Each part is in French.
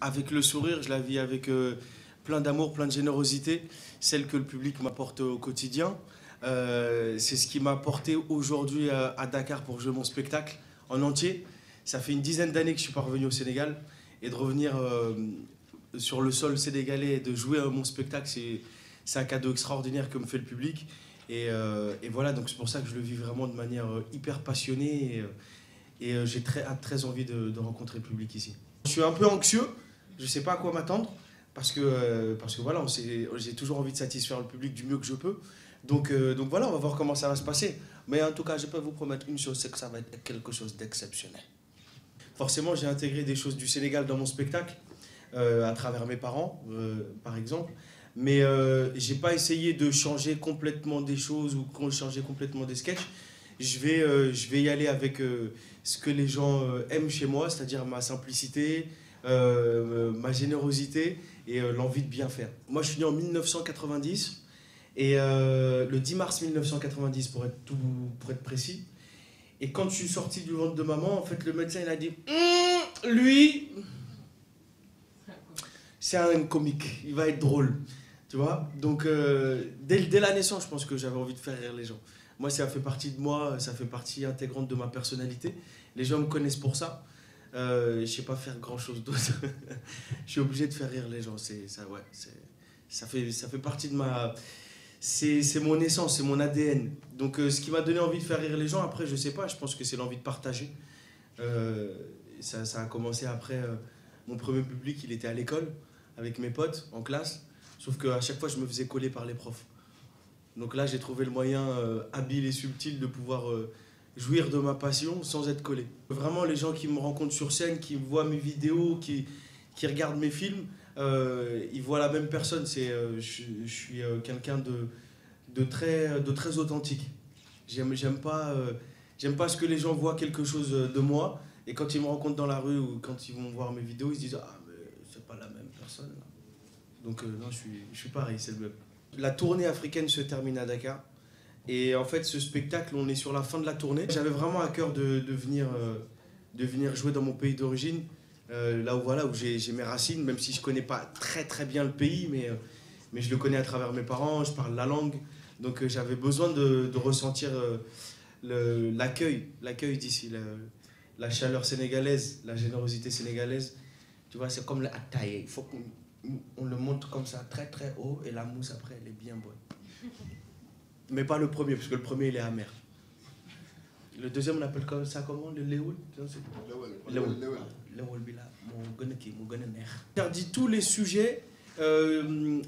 avec le sourire, je la vis avec plein d'amour, plein de générosité, celle que le public m'apporte au quotidien. C'est ce qui m'a apporté aujourd'hui à Dakar pour jouer mon spectacle en entier. Ça fait une dizaine d'années que je suis pas revenu au Sénégal et de revenir sur le sol sénégalais et de jouer mon spectacle, c'est un cadeau extraordinaire que me fait le public. Et voilà, donc c'est pour ça que je le vis vraiment de manière hyper passionnée et j'ai très envie de rencontrer le public ici. Je suis un peu anxieux, je ne sais pas à quoi m'attendre parce que voilà, j'ai toujours envie de satisfaire le public du mieux que je peux. Donc voilà, on va voir comment ça va se passer. Mais en tout cas, je peux vous promettre une chose, c'est que ça va être quelque chose d'exceptionnel. Forcément, j'ai intégré des choses du Sénégal dans mon spectacle, à travers mes parents, par exemple. Mais j'ai pas essayé de changer complètement des choses ou changer complètement des sketchs. Je vais y aller avec ce que les gens aiment chez moi, c'est-à-dire ma simplicité, ma générosité et l'envie de bien faire. Moi, je suis né en 1990 et le 10 mars 1990 pour être précis. Et quand je suis sorti du ventre de maman, en fait, le médecin il a dit lui, c'est un comique, il va être drôle. Tu vois. Donc, dès la naissance, je pense que j'avais envie de faire rire les gens. Moi, ça fait partie de moi, ça fait partie intégrante de ma personnalité. Les gens me connaissent pour ça. Je ne sais pas faire grand-chose d'autre. Je suis obligé de faire rire les gens. Ça fait partie de ma... C'est mon essence, c'est mon ADN. Donc, ce qui m'a donné envie de faire rire les gens, après, je ne sais pas, je pense que c'est l'envie de partager. Ça a commencé après... mon premier public, il était à l'école, avec mes potes, en classe. Sauf qu'à chaque fois, je me faisais coller par les profs. Donc là, j'ai trouvé le moyen habile et subtil de pouvoir jouir de ma passion sans être collé. Vraiment, les gens qui me rencontrent sur scène, qui voient mes vidéos, qui regardent mes films, ils voient la même personne. Je suis quelqu'un de très authentique. J'aime pas ce que les gens voient quelque chose de moi. Et quand ils me rencontrent dans la rue ou quand ils vont voir mes vidéos, ils se disent « Ah, mais c'est pas la même personne. » Donc non, je suis pareil, c'est le même. La tournée africaine se termine à Dakar. Et en fait, ce spectacle, on est sur la fin de la tournée. J'avais vraiment à cœur de venir jouer dans mon pays d'origine, là où, voilà, où j'ai mes racines, même si je connais pas très bien le pays, mais je le connais à travers mes parents, je parle la langue. Donc j'avais besoin de ressentir l'accueil d'ici, la chaleur sénégalaise, la générosité sénégalaise. Tu vois, c'est comme le ataye. Il faut qu'on le monte comme ça, très haut, et la mousse après, elle est bien bonne. Mais pas le premier, parce que le premier, il est amer. Le deuxième, on appelle ça comment? Le léoul? J'interdis tous les sujets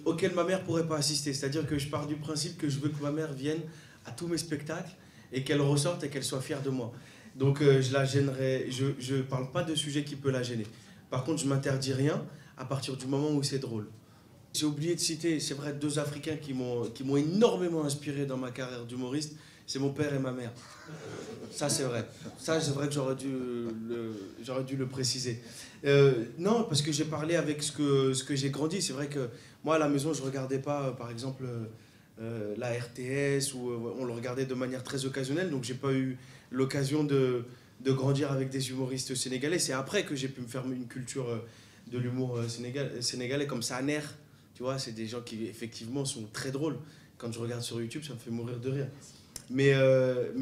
auxquels ma mère pourrait pas assister. C'est-à-dire que je pars du principe que je veux que ma mère vienne à tous mes spectacles et qu'elle ressorte et qu'elle soit fière de moi. Donc je la gênerai, je parle pas de sujet qui peut la gêner. Par contre, je m'interdis rien à partir du moment où c'est drôle. J'ai oublié de citer, c'est vrai, deux Africains qui m'ont énormément inspiré dans ma carrière d'humoriste. C'est mon père et ma mère. Ça, c'est vrai. Ça, c'est vrai que j'aurais dû le préciser. Non, parce que j'ai parlé avec ce que j'ai grandi. C'est vrai que moi, à la maison, je ne regardais pas, par exemple, la RTS, ou on le regardait de manière très occasionnelle. Donc, je n'ai pas eu l'occasion de grandir avec des humoristes sénégalais. C'est après que j'ai pu me faire une culture de l'humour sénégalais, comme Saner. Tu vois, c'est des gens qui, effectivement, sont très drôles. Quand je regarde sur YouTube, ça me fait mourir de rire. Mais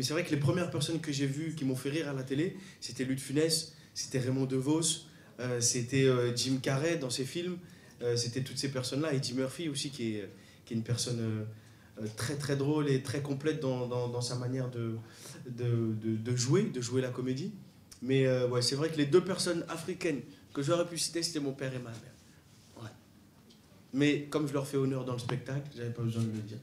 c'est vrai que les premières personnes que j'ai vues qui m'ont fait rire à la télé, c'était Louis de Funès, c'était Raymond DeVos, c'était Jim Carrey dans ses films, c'était toutes ces personnes-là, et Eddie Murphy aussi, qui est une personne très drôle et très complète dans sa manière de jouer la comédie. Mais ouais, c'est vrai que les deux personnes africaines que j'aurais pu citer, c'était mon père et ma mère. Ouais. Mais comme je leur fais honneur dans le spectacle, j'avais pas besoin de le dire.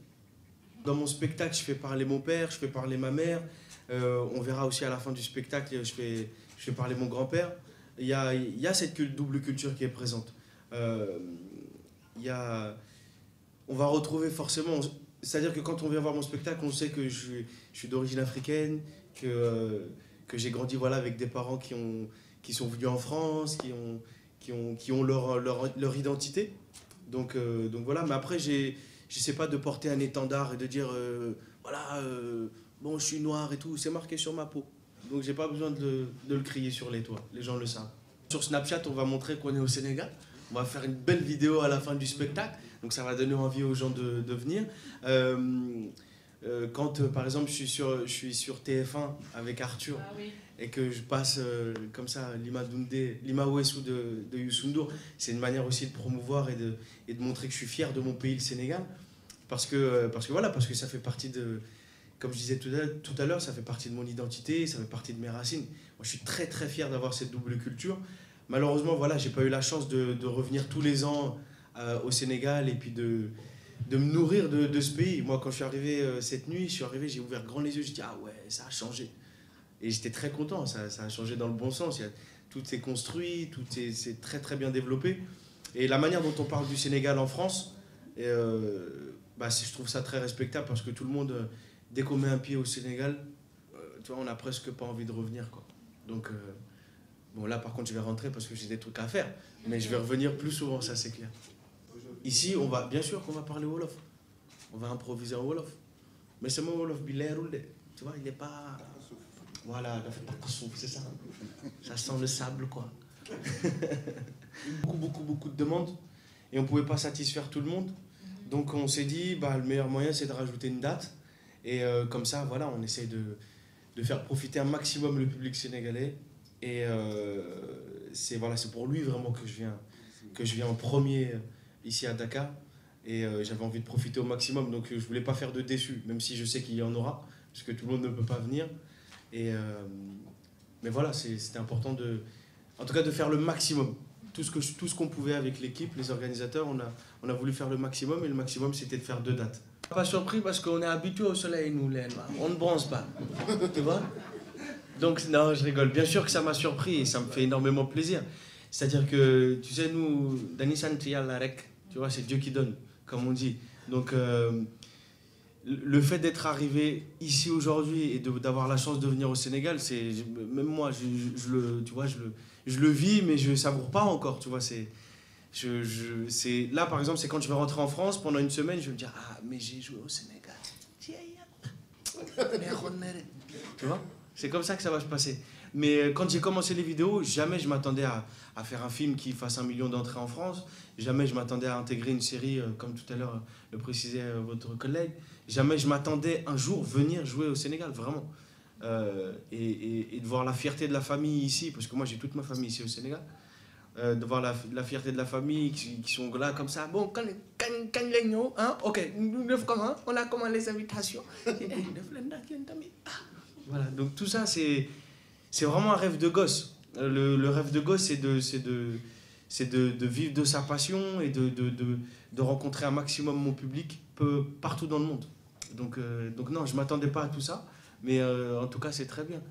Dans mon spectacle, je fais parler mon père, je fais parler ma mère. On verra aussi à la fin du spectacle, je fais parler mon grand-père. Il y a cette double culture qui est présente. On va retrouver forcément... C'est-à-dire que quand on vient voir mon spectacle, on sait que je suis d'origine africaine, que j'ai grandi, voilà, avec des parents qui sont venus en France, qui ont leur identité. Donc voilà, mais après, je sais pas de porter un étendard et de dire voilà, bon, je suis noir et tout, c'est marqué sur ma peau. Donc j'ai pas besoin de le crier sur les toits, les gens le savent. Sur Snapchat, on va montrer qu'on est au Sénégal. On va faire une belle vidéo à la fin du spectacle. Donc ça va donner envie aux gens de venir. Quand, par exemple, je suis sur TF1 avec Arthur et que je passe comme ça Lima Ouessou de Youssou N'Dour, c'est une manière aussi de promouvoir et de montrer que je suis fier de mon pays, le Sénégal. Parce que ça fait partie de... Comme je disais tout à l'heure, ça fait partie de mon identité, ça fait partie de mes racines. Moi, je suis très très fier d'avoir cette double culture. Malheureusement, voilà, j'ai pas eu la chance de revenir tous les ans au Sénégal et puis de me nourrir de ce pays. Moi, quand je suis arrivé cette nuit, j'ai ouvert grand les yeux, j'ai dit ah ouais, ça a changé. Et j'étais très content, ça a changé dans le bon sens. Tout est construit, c'est très très bien développé. Et la manière dont on parle du Sénégal en France, je trouve ça très respectable parce que tout le monde, dès qu'on met un pied au Sénégal, tu vois, on n'a presque pas envie de revenir, quoi. Donc, bon, là par contre, je vais rentrer parce que j'ai des trucs à faire, mais je vais revenir plus souvent, ça c'est clair. Ici, bien sûr qu'on va parler Wolof. On va improviser en Wolof. Mais c'est mon Wolof, tu vois, il n'est pas... Voilà, c'est ça. Ça sent le sable, quoi. Beaucoup de demandes et on ne pouvait pas satisfaire tout le monde. Donc on s'est dit, le meilleur moyen c'est de rajouter une date. Et comme ça, voilà, on essaye de faire profiter un maximum le public sénégalais. Et c'est pour lui vraiment que je viens en premier ici à Dakar. Et j'avais envie de profiter au maximum. Donc je ne voulais pas faire de déçus, même si je sais qu'il y en aura, parce que tout le monde ne peut pas venir. Mais voilà, c'était important en tout cas de faire le maximum. Tout ce qu'on pouvait avec l'équipe, les organisateurs, on a voulu faire le maximum, et le maximum c'était de faire 2 dates. Pas surpris parce qu'on est habitué au soleil, nous, on ne bronze pas, tu vois. Donc non, je rigole. Bien sûr que ça m'a surpris et ça me fait énormément plaisir. C'est-à-dire que, tu sais, nous, Dani Santial Larek, tu vois, c'est Dieu qui donne, comme on dit. Donc le fait d'être arrivé ici aujourd'hui et d'avoir la chance de venir au Sénégal, même moi, je le vis, mais je ne savoure pas encore, tu vois. Là, par exemple, c'est quand je vais rentrer en France, pendant une semaine, je vais me dire, ah, mais j'ai joué au Sénégal. Tu vois, c'est comme ça que ça va se passer. Mais quand j'ai commencé les vidéos, jamais je m'attendais à faire un film qui fasse 1 million d'entrées en France. Jamais je m'attendais à intégrer une série, comme tout à l'heure le précisait votre collègue. Jamais je m'attendais un jour venir jouer au Sénégal, vraiment. Et de voir la fierté de la famille ici, parce que moi j'ai toute ma famille ici au Sénégal. De voir la fierté de la famille qui sont là comme ça. Bon, quand les gens, hein, ok, nous devons comment? On a comment les invitations? Voilà, donc tout ça c'est vraiment un rêve de gosse. Le rêve de gosse, c'est de vivre de sa passion et de rencontrer un maximum mon public partout dans le monde. Donc non, je ne m'attendais pas à tout ça, mais en tout cas, c'est très bien.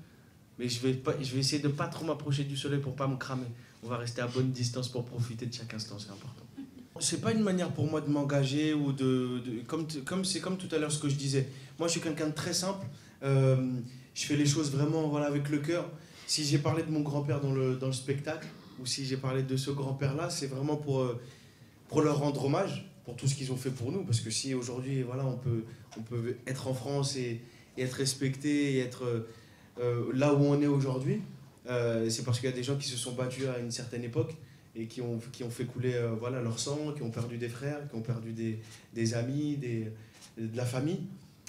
Mais je vais essayer de ne pas trop m'approcher du soleil pour ne pas me cramer. On va rester à bonne distance pour profiter de chaque instant, c'est important. C'est pas une manière pour moi de m'engager ou c'est comme tout à l'heure ce que je disais. Moi, je suis quelqu'un de très simple. Je fais les choses vraiment avec le cœur. Si j'ai parlé de mon grand-père dans le spectacle, ou si j'ai parlé de ce grand-père-là, c'est vraiment pour leur rendre hommage, pour tout ce qu'ils ont fait pour nous. Parce que si aujourd'hui, voilà, on peut être en France et être respecté, et être là où on est aujourd'hui, c'est parce qu'il y a des gens qui se sont battus à une certaine époque et qui ont fait couler leur sang, qui ont perdu des frères, qui ont perdu des amis, de la famille.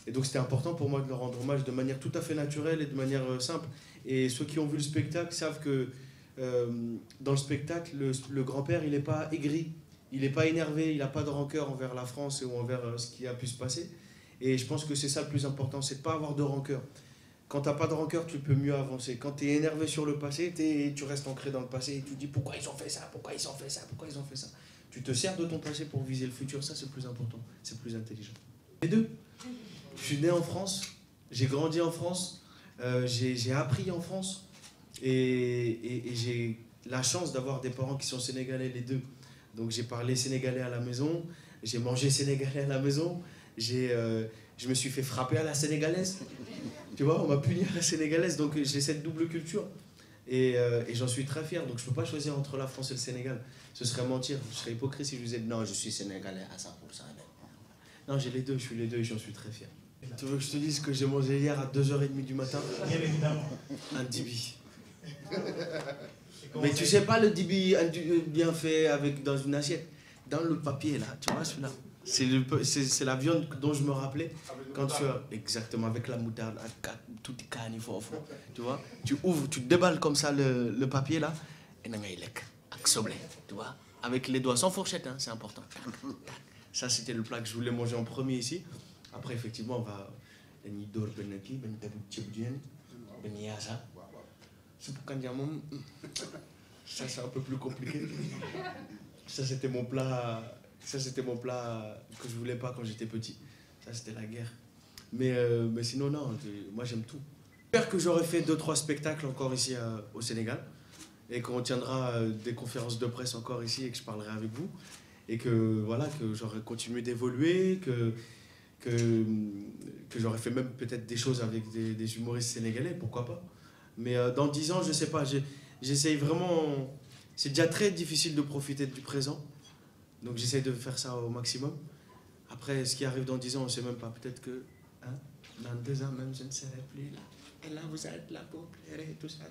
Et donc c'était important pour moi de leur rendre hommage de manière tout à fait naturelle et de manière simple. Et ceux qui ont vu le spectacle savent que dans le spectacle, le grand-père, il n'est pas aigri, il n'est pas énervé, il n'a pas de rancœur envers la France ou envers ce qui a pu se passer. Et je pense que c'est ça le plus important, c'est de ne pas avoir de rancœur. Quand tu n'as pas de rancœur, tu peux mieux avancer. Quand tu es énervé sur le passé, tu restes ancré dans le passé et tu te dis pourquoi ils ont fait ça, pourquoi ils ont fait ça, pourquoi ils ont fait ça. Tu te sers de ton passé pour viser le futur, ça c'est le plus important, c'est le plus intelligent. Les deux. Je suis né en France, j'ai grandi en France, j'ai appris en France et j'ai la chance d'avoir des parents qui sont sénégalais, les deux. Donc j'ai parlé sénégalais à la maison, j'ai mangé sénégalais à la maison, je me suis fait frapper à la sénégalaise. Tu vois, on m'a puni à la sénégalaise, donc j'ai cette double culture. Et j'en suis très fier, donc je ne peux pas choisir entre la France et le Sénégal. Ce serait mentir, je serais hypocrite si je vous disais non, je suis sénégalais à 100%. Non, j'ai les deux, je suis les deux et j'en suis très fier. Tu veux que je te dise que j'ai mangé hier à 2h30 du matin? Bien évidemment. Un dibi. Mais tu sais pas le dibi bien fait avec, dans une assiette. Dans le papier là, tu vois celui-là. C'est la viande dont je me rappelais quand tu as exactement avec la moutarde, tout est canne fort, tu vois. Tu ouvres, tu déballes comme ça le papier là et avec soble, tu vois, avec les doigts sans fourchette, hein, c'est important. Ça c'était le plat que je voulais manger en premier ici. Après effectivement on va ça c'est un peu plus compliqué. Ça c'était mon plat. Ça, c'était mon plat que je voulais pas quand j'étais petit. Ça, c'était la guerre. Mais sinon, non, moi, j'aime tout. J'espère que j'aurai fait 2-3 spectacles encore ici au Sénégal et qu'on tiendra des conférences de presse encore ici et que je parlerai avec vous. Et que, voilà, que j'aurai continué d'évoluer, que j'aurais fait même peut-être des choses avec des humoristes sénégalais, pourquoi pas. Mais dans 10 ans, je sais pas, j'essaye vraiment... C'est déjà très difficile de profiter du présent. Donc j'essaie de faire ça au maximum. Après, ce qui arrive dans 10 ans, on ne sait même pas. Peut-être que hein, dans 2 ans même, je ne serai plus là. Et là, vous êtes là pour pleurer et tout ça.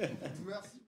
Merci.